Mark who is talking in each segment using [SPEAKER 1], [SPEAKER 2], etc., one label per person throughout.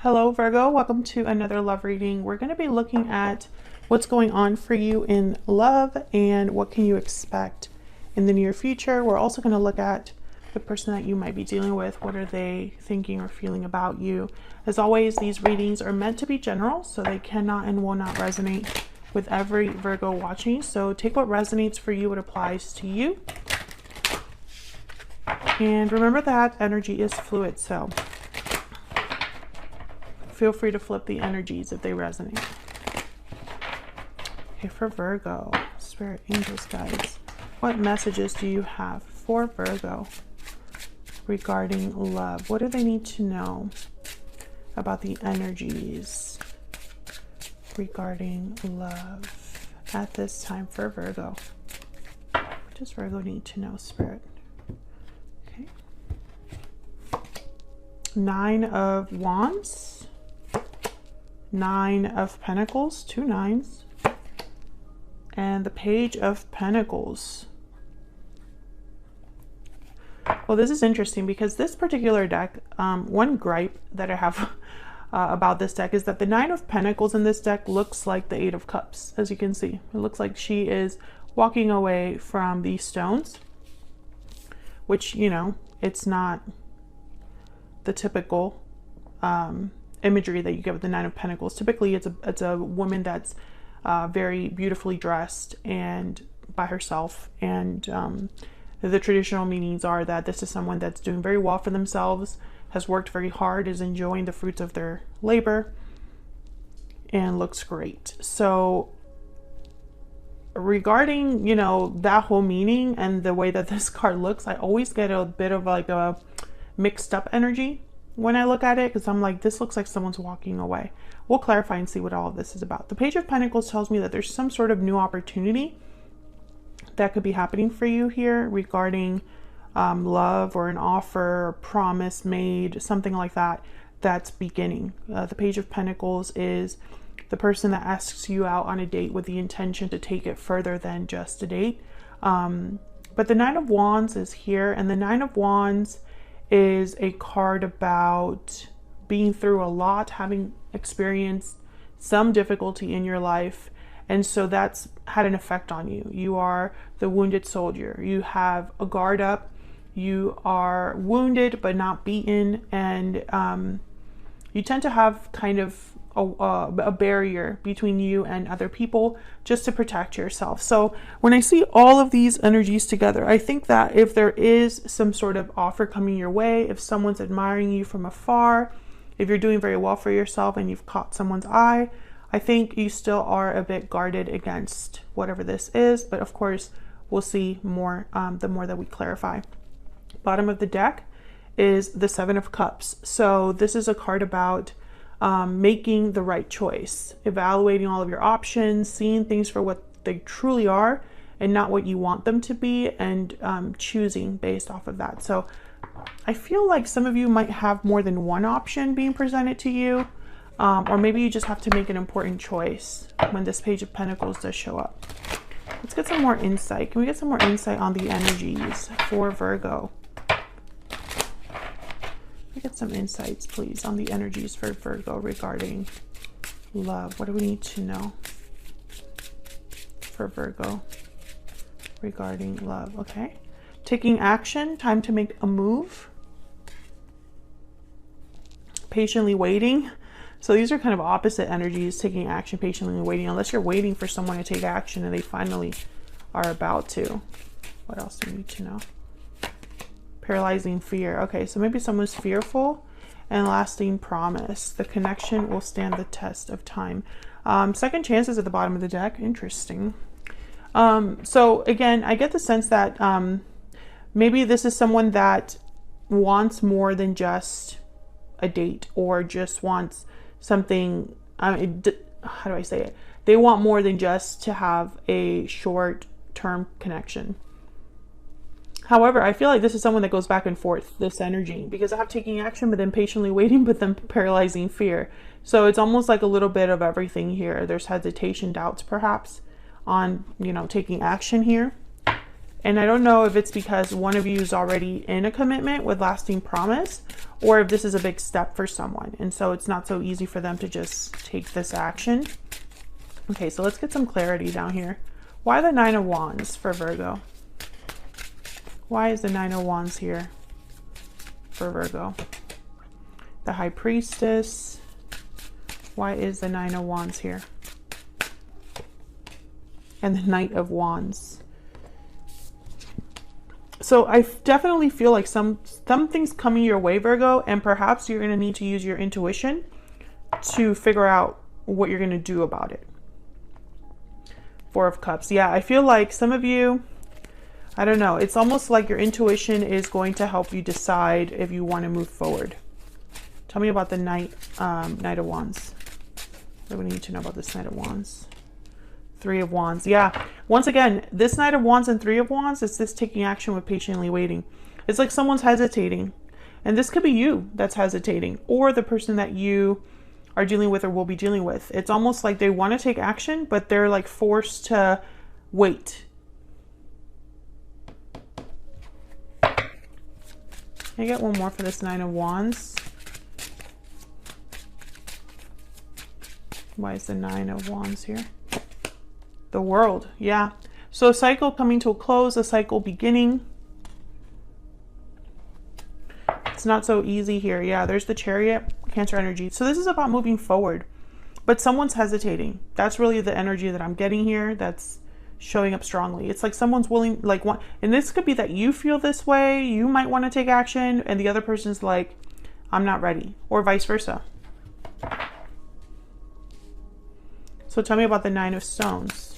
[SPEAKER 1] Hello Virgo, welcome to another love reading. We're going to be looking at what's going on for you in love and what can you expect in the near future. We're also going to look at the person that you might be dealing with. What are they thinking or feeling about you? As always, these readings are meant to be general, so they cannot and will not resonate with every Virgo watching. So take what resonates for you, what applies to you. And remember that energy is fluid, so feel free to flip the energies if they resonate. Okay, for Virgo, Spirit, Angels, Guides, what messages do you have for Virgo regarding love? What do they need to know about the energies regarding love at this time for Virgo? What does Virgo need to know, Spirit? Okay. Nine of Wands. Nine of Pentacles, two nines, and the Page of Pentacles. Well, this is interesting because this particular deck, one gripe that I have about this deck is that the Nine of Pentacles in this deck looks like the Eight of Cups, as you can see. It looks like she is walking away from these stones, which, you know, it's not the typical imagery that you get with the Nine of Pentacles. Typically it's a woman that's very beautifully dressed and by herself, and the traditional meanings are that this is someone that's doing very well for themselves, has worked very hard, is enjoying the fruits of their labor, and looks great. So regarding, you know, that whole meaning and the way that this card looks, I always get a bit of like a mixed up energy when I look at it, because I'm like, this looks like someone's walking away. We'll clarify and see what all of this is about. The Page of Pentacles tells me that there's some sort of new opportunity that could be happening for you here regarding love, or an offer or promise made, something like that, that's beginning. The Page of Pentacles is the person that asks you out on a date with the intention to take it further than just a date. But the Nine of Wands is here, and the Nine of Wands is a card about being through a lot, having experienced some difficulty in your life, and so that's had an effect on you. You are the wounded soldier. You have a guard up. You are wounded but not beaten, and you tend to have kind of a barrier between you and other people just to protect yourself. So when I see all of these energies together, I think that if there is some sort of offer coming your way, if someone's admiring you from afar, if you're doing very well for yourself and you've caught someone's eye, I think you still are a bit guarded against whatever this is. But of course, we'll see more the more that we clarify. Bottom of the deck is the Seven of Cups. So this is a card about making the right choice, evaluating all of your options, seeing things for what they truly are and not what you want them to be, and choosing based off of that. So I feel like some of you might have more than one option being presented to you, or maybe you just have to make an important choice when this Page of Pentacles does show up. Let's get some more insight. Can we get some more insight on the energies for Virgo? Get some insights, please, on the energies for Virgo regarding love. What do we need to know for Virgo regarding love? Okay. Taking action, time to make a move. Patiently waiting. So these are kind of opposite energies, taking action, patiently waiting, unless you're waiting for someone to take action and they finally are about to. What else do we need to know? Paralyzing fear. Okay, so maybe someone's fearful. And lasting promise. The connection will stand the test of time. Second chances at the bottom of the deck. Interesting. So again, I get the sense that maybe this is someone that wants more than just a date, or just wants something, how do I say it? They want more than just to have a short-term connection. However, I feel like this is someone that goes back and forth, this energy, because I have taking action, but then patiently waiting, but then paralyzing fear. So it's almost like a little bit of everything here. There's hesitation, doubts, perhaps, on, you know, taking action here. And I don't know if it's because one of you is already in a commitment with lasting promise, or if this is a big step for someone. And so it's not so easy for them to just take this action. Okay, so let's get some clarity down here. Why the Nine of Wands for Virgo? Why is the Nine of Wands here for Virgo? The High Priestess. Why is the Nine of Wands here? And the Knight of Wands. So I definitely feel like something's coming your way, Virgo, and perhaps you're going to need to use your intuition to figure out what you're going to do about it. Four of Cups. Yeah, I feel like some of you, I don't know, it's almost like your intuition is going to help you decide if you want to move forward. Tell me about the Knight of Wands. What do we need to know about this Knight of Wands? Three of Wands. Yeah. Once again, this Knight of Wands and Three of Wands, it's this taking action with patiently waiting. It's like someone's hesitating. And this could be you that's hesitating, or the person that you are dealing with or will be dealing with. It's almost like they want to take action, but they're like forced to wait. Can I get one more for this Nine of Wands? Why is the Nine of Wands here? The World. Yeah. So a cycle coming to a close, a cycle beginning. It's not so easy here. Yeah, there's the Chariot, Cancer energy. So this is about moving forward, but someone's hesitating. That's really the energy that I'm getting here. That's showing up strongly. It's like someone's willing, like one, and this could be that you feel this way. You might want to take action, and the other person's like, I'm not ready, or vice versa. So tell me about the Nine of Stones.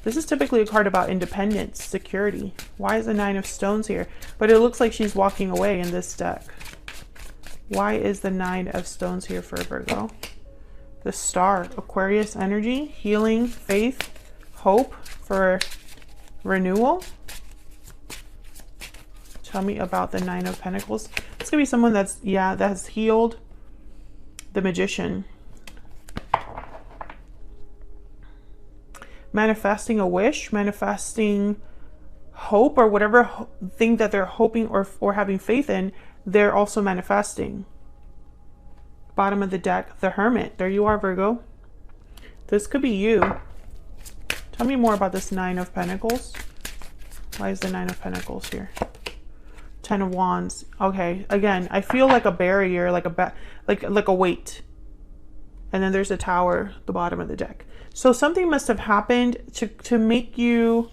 [SPEAKER 1] This is typically a card about independence, security. Why is the Nine of Stones here? But it looks like she's walking away in this deck. Why is the Nine of Stones here for Virgo? The Star, Aquarius energy, healing, faith, hope for renewal. Tell me about the Nine of Pentacles. It's gonna be someone that's, yeah, that has healed. The Magician. Manifesting a wish, manifesting hope, or whatever thing that they're hoping or having faith in, they're also manifesting. Bottom of the deck, the Hermit. There you are, Virgo. This could be you. Tell me more about this Nine of Pentacles. Why is the Nine of Pentacles here? Ten of Wands. Okay, again, I feel like a barrier, like a weight. And then there's a Tower, the bottom of the deck. So something must have happened to make you,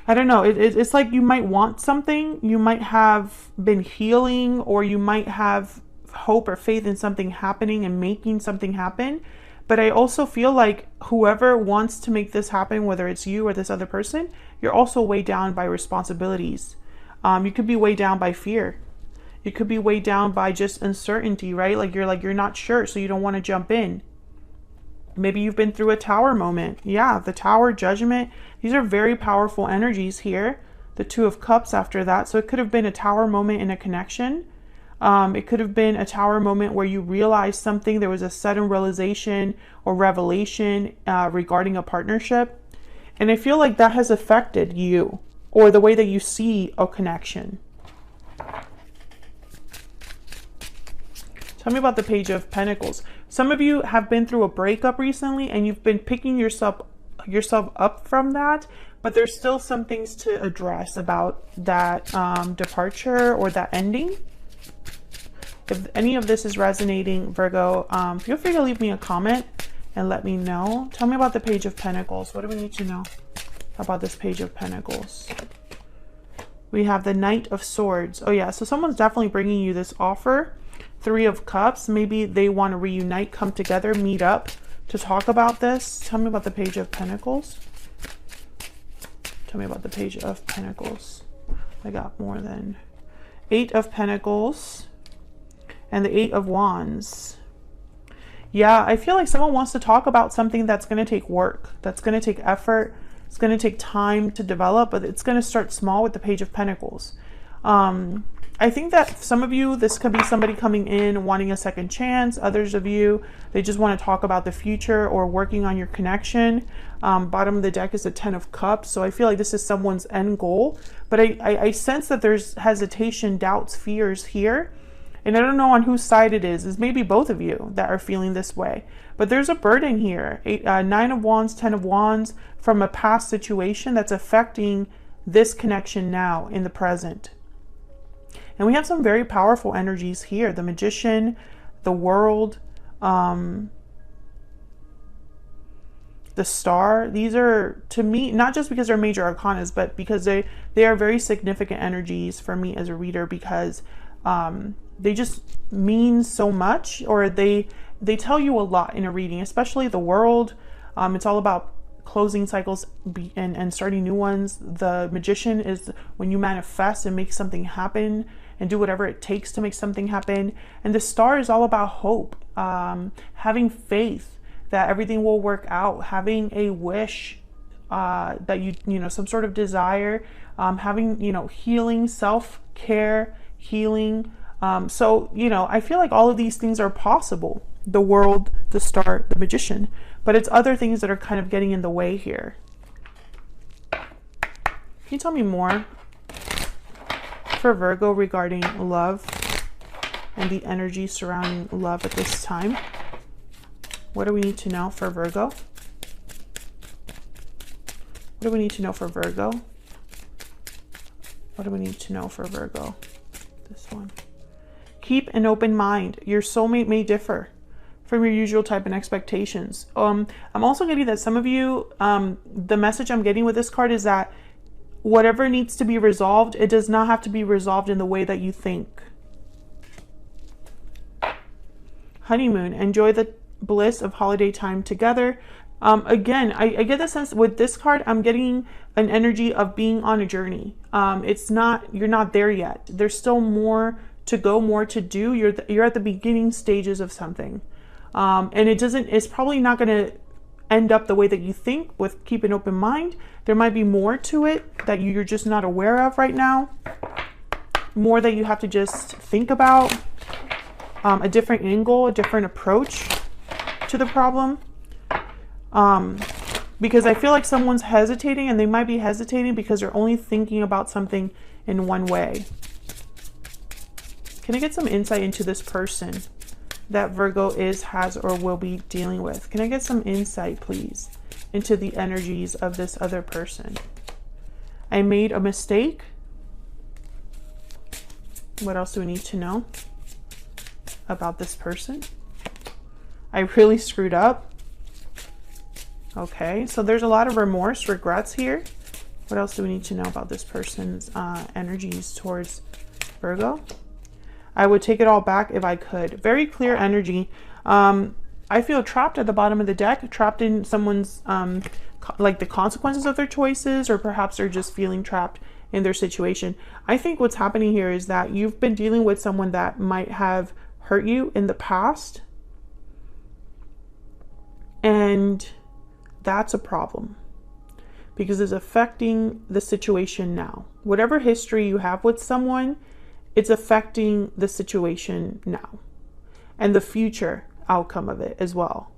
[SPEAKER 1] I don't know, it's like you might want something, you might have been healing, or you might have hope or faith in something happening and making something happen. But I also feel like whoever wants to make this happen, whether it's you or this other person, you're also weighed down by responsibilities. You could be weighed down by fear. You could be weighed down by just uncertainty, right? Like you're not sure, so you don't want to jump in. Maybe you've been through a Tower moment. Yeah, the Tower, Judgment. These are very powerful energies here. The Two of Cups after that. So it could have been a Tower moment in a connection. It could have been a Tower moment where you realized something. There was a sudden realization or revelation regarding a partnership. And I feel like that has affected you or the way that you see a connection. Tell me about the Page of Pentacles. Some of you have been through a breakup recently and you've been picking yourself up from that, but there's still some things to address about that departure or that ending. If any of this is resonating, Virgo, feel free to leave me a comment and let me know. Tell me about the Page of Pentacles. What do we need to know about this Page of Pentacles? We have the Knight of Swords. Oh yeah, so someone's definitely bringing you this offer. Three of Cups. Maybe they want to reunite, come together, meet up to talk about this. Tell me about the Page of Pentacles. Tell me about the Page of Pentacles. I got more than Eight of Pentacles and the Eight of Wands. Yeah, I feel like someone wants to talk about something that's going to take work, that's going to take effort. It's going to take time to develop, but it's going to start small with the Page of Pentacles. I think that some of you, this could be somebody coming in wanting a second chance. Others of you, they just want to talk about the future or working on your connection. Bottom of the deck is the 10 of Cups. So I feel like this is someone's end goal. But I sense that there's hesitation, doubts, fears here. And I don't know on whose side it is. It's maybe both of you that are feeling this way. But there's a burden here. 9 of Wands, 10 of Wands from a past situation that's affecting this connection now in the present. And we have some very powerful energies here. The Magician, the World, the Star. These are, to me, not just because they're major arcanas, but because they are very significant energies for me as a reader, because they just mean so much, or they tell you a lot in a reading, especially the World. It's all about closing cycles and starting new ones. The Magician is when you manifest and make something happen and do whatever it takes to make something happen. And the Star is all about hope, having faith that everything will work out, having a wish that you know, some sort of desire, having, you know, healing, self-care, healing. So, you know, I feel like all of these things are possible. The World, the Star, the Magician, but it's other things that are kind of getting in the way here. Can you tell me more for Virgo regarding love and the energy surrounding love at this time? What do we need to know for Virgo? What do we need to know for Virgo? What do we need to know for Virgo? This one. Keep an open mind. Your soulmate may differ from your usual type and expectations. I'm also getting that some of you, the message I'm getting with this card is that whatever needs to be resolved, it does not have to be resolved in the way that you think. Honeymoon. Enjoy the bliss of holiday time together. Again, I get the sense with this card, I'm getting an energy of being on a journey. It's not, you're not there yet. There's still more to go, more to do. You're at the beginning stages of something. And it's probably not going to end up the way that you think. With keep an open mind, there might be more to it that you're just not aware of right now. More that you have to just think about, a different angle, a different approach to the problem. Because I feel like someone's hesitating, and they might be hesitating because they're only thinking about something in one way. Can I get some insight into this person that Virgo has, or will be dealing with? Can I get some insight, please, into the energies of this other person? I made a mistake. What else do we need to know about this person? I really screwed up. Okay, so there's a lot of remorse, regrets here. What else do we need to know about this person's energies towards Virgo? I would take it all back if I could. Very clear energy. I feel trapped at the bottom of the deck, trapped in someone's, like the consequences of their choices, or perhaps they're just feeling trapped in their situation. I think what's happening here is that you've been dealing with someone that might have hurt you in the past. And that's a problem because it's affecting the situation now. Whatever history you have with someone, it's affecting the situation now and the future outcome of it as well.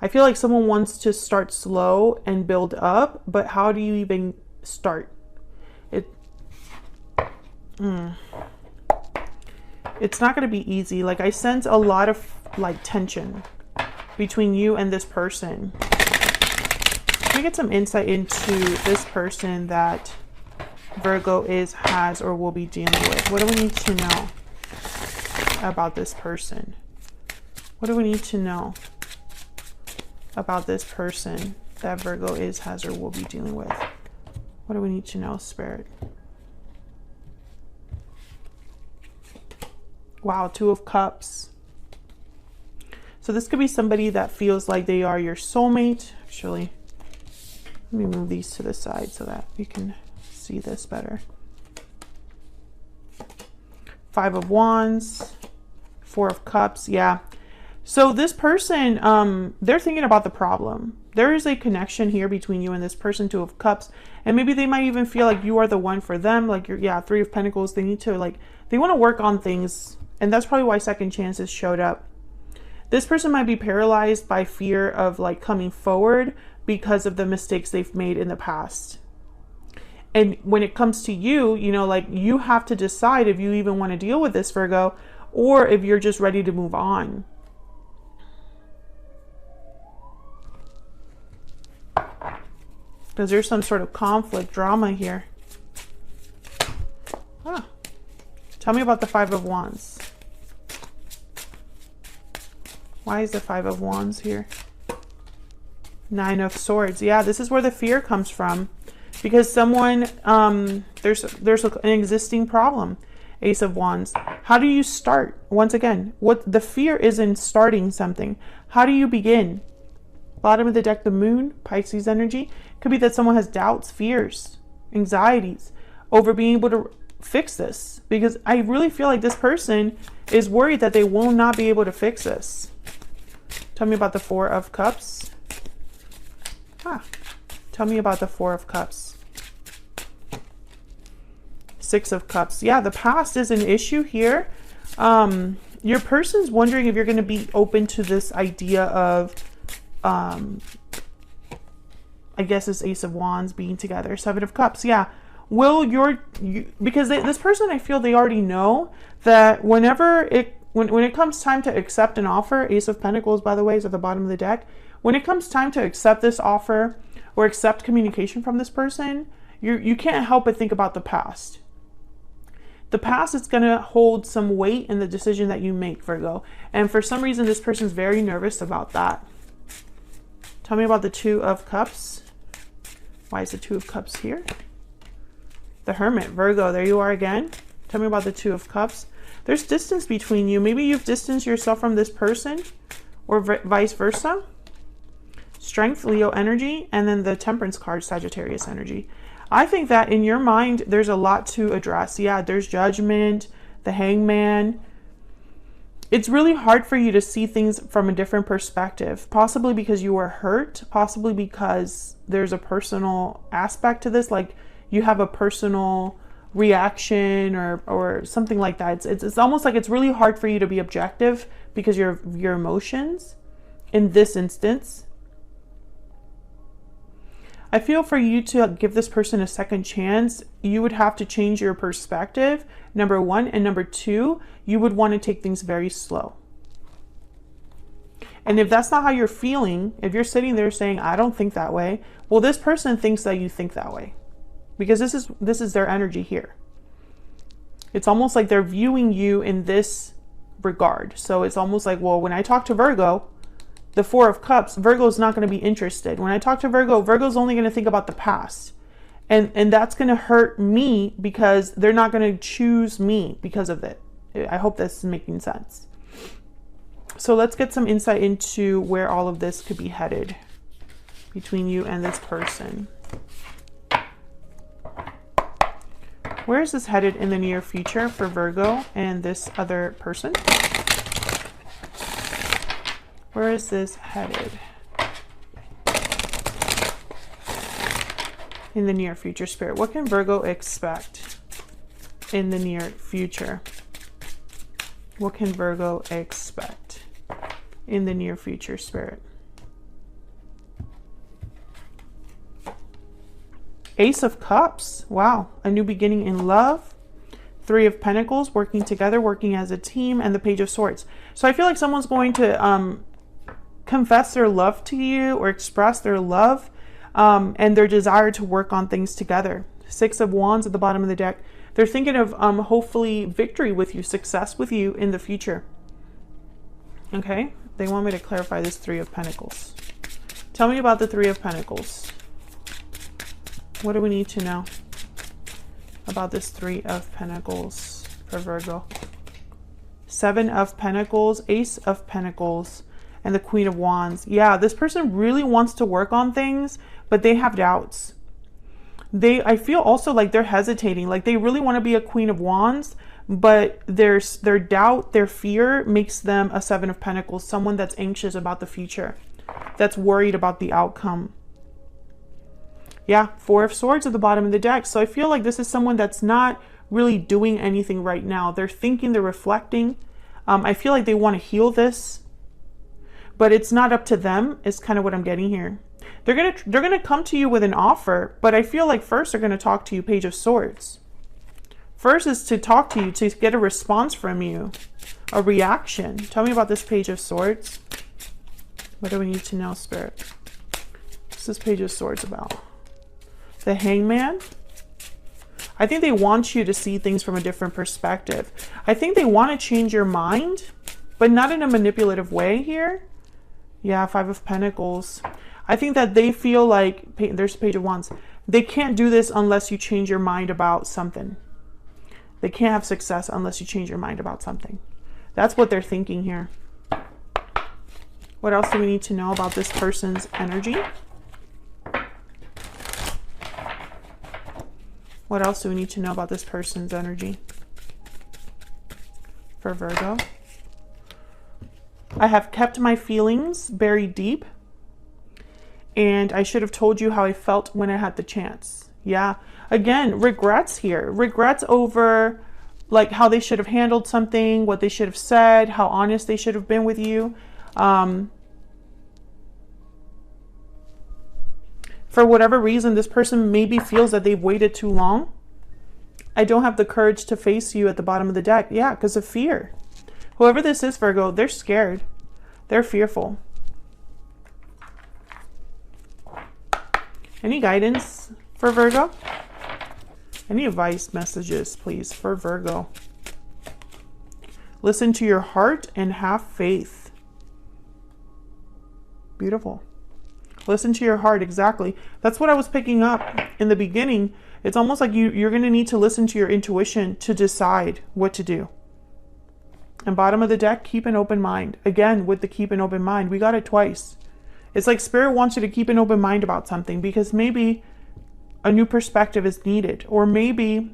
[SPEAKER 1] I feel like someone wants to start slow and build up, but how do you even start? It's not going to be easy. Like, I sense a lot of like tension between you and this person. Let me get some insight into this person that Virgo has, or will be dealing with. What do we need to know about this person? What do we need to know about this person that Virgo has, or will be dealing with? What do we need to know, Spirit? Wow, 2 of Cups. So this could be somebody that feels like they are your soulmate. Actually, let me move these to the side so that you can see this better. 5 of Wands, 4 of Cups. Yeah. So this person, they're thinking about the problem. There is a connection here between you and this person, Two of Cups. And maybe they might even feel like you are the one for them. Like you're, yeah, Three of Pentacles. They need to, like, they want to work on things. And that's probably why second chances showed up. This person might be paralyzed by fear of like coming forward because of the mistakes they've made in the past. And when it comes to you, you know, like you have to decide if you even want to deal with this, Virgo, or if you're just ready to move on. Because there's some sort of conflict, drama here. Huh. Tell me about the Five of Wands. Why is the Five of Wands here? Nine of Swords. Yeah, this is where the fear comes from. Because someone, there's an existing problem. Ace of Wands. How do you start? Once again, what the fear is in starting something. How do you begin? Bottom of the deck, the Moon, Pisces energy. Could be that someone has doubts, fears, anxieties over being able to fix this. Because I really feel like this person is worried that they will not be able to fix this. Tell me about the Four of Cups. Tell me about the Four of Cups. Six of Cups. Yeah, the past is an issue here. Your person's wondering if you're going to be open to this idea of, I guess this Ace of Wands being together. Seven of Cups. Yeah. Will because this person, I feel they already know that whenever when it comes time to accept an offer, Ace of Pentacles, by the way, is at the bottom of the deck. When it comes time to accept this offer or accept communication from this person, you can't help but think about the past. The past is going to hold some weight in the decision that you make, Virgo. And for some reason, this person's very nervous about that. Tell me about the Two of Cups. Why is the Two of Cups here? The Hermit, Virgo, there you are again. Tell me about the Two of Cups. There's distance between you. Maybe you've distanced yourself from this person or vice versa. Strength, Leo energy, and then the Temperance card, Sagittarius energy. I think that in your mind, there's a lot to address. Yeah, there's Judgment, the Hangman. It's really hard for you to see things from a different perspective, possibly because you were hurt, possibly because there's a personal aspect to this, like you have a personal reaction or something like that. It's almost like it's really hard for you to be objective because your emotions in this instance. I feel for you to give this person a second chance, you would have to change your perspective, number one. And number two, you would want to take things very slow. And if that's not how you're feeling, if you're sitting there saying, I don't think that way, well, this person thinks that you think that way. Because this is their energy here. It's almost like they're viewing you in this regard. So it's almost like, well, when I talk to Virgo, the Four of Cups, Virgo's not going to be interested. When I talk to Virgo, Virgo's only going to think about the past. And that's going to hurt me because they're not going to choose me because of it. I hope this is making sense. So let's get some insight into where all of this could be headed between you and this person. Where is this headed in the near future for Virgo and this other person? Where is this headed in the near future, Spirit? What can Virgo expect in the near future? What can Virgo expect in the near future, Spirit? Ace of Cups. Wow. A new beginning in love. Three of Pentacles, working together, working as a team, and the Page of Swords. So I feel like someone's going to confess their love to you or express their love and their desire to work on things together. Six of Wands at the bottom of the deck. They're thinking of hopefully victory with you, success with you in the future. Okay, they want me to clarify this Three of Pentacles. Tell me about the Three of Pentacles. What do we need to know about this Three of Pentacles for Virgo? Seven of Pentacles, Ace of Pentacles, and the Queen of Wands. Yeah, this person really wants to work on things, but they have doubts. I feel also like they're hesitating, like they really want to be a Queen of Wands, but their doubt, their fear makes them a Seven of Pentacles, someone that's anxious about the future. that's worried about the outcome. Yeah, Four of Swords at the bottom of the deck. So I feel like this is someone that's not really doing anything right now. They're thinking, they're reflecting. I feel like they want to heal this, but it's not up to them, is kind of what I'm getting here. They're gonna come to you with an offer, but I feel like first they're gonna talk to you, Page of Swords. First is to talk to you, to get a response from you, a reaction. Tell me about this Page of Swords. What do we need to know, Spirit? What's this Page of Swords about? The Hangman. I think they want you to see things from a different perspective. I think they want to change your mind, but not in a manipulative way here. Yeah, Five of Pentacles. I think that they feel like, there's Page of Wands, they can't do this unless you change your mind about something. They can't have success unless you change your mind about something. That's what they're thinking here. What else do we need to know about this person's energy? What else do we need to know about this person's energy for Virgo? I have kept my feelings buried deep, and I should have told you how I felt when I had the chance. Yeah. Again, regrets here. Regrets over like how they should have handled something, what they should have said, how honest they should have been with you. For whatever reason, this person maybe feels that they've waited too long. I don't have the courage to face you at the bottom of the deck. Yeah, because of fear. Whoever this is, Virgo, they're scared. They're fearful. Any guidance for Virgo? Any advice messages, please, for Virgo? Listen to your heart and have faith. Beautiful. Listen to your heart, exactly. That's what I was picking up in the beginning. It's almost like you're going to need to listen to your intuition to decide what to do. And bottom of the deck, keep an open mind. Again, with the keep an open mind, we got it twice. It's like Spirit wants you to keep an open mind about something because maybe a new perspective is needed, or maybe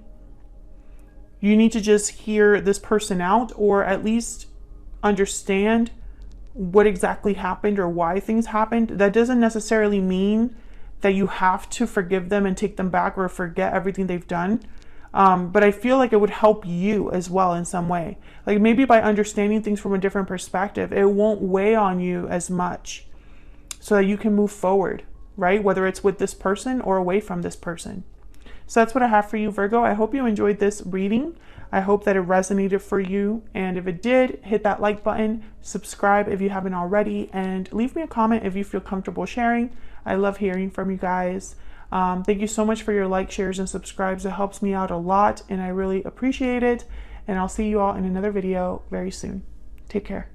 [SPEAKER 1] you need to just hear this person out, or at least understand what exactly happened or why things happened. That doesn't necessarily mean that you have to forgive them and take them back or forget everything they've done. But I feel like it would help you as well in some way. Like maybe by understanding things from a different perspective, it won't weigh on you as much so that you can move forward, right? Whether it's with this person or away from this person. So that's what I have for you, Virgo. I hope you enjoyed this reading. I hope that it resonated for you. And if it did, hit that like button, subscribe if you haven't already, and leave me a comment if you feel comfortable sharing. I love hearing from you guys. Thank you so much for your likes, shares, and subscribes. It helps me out a lot, and I really appreciate it. And I'll see you all in another video very soon. Take care.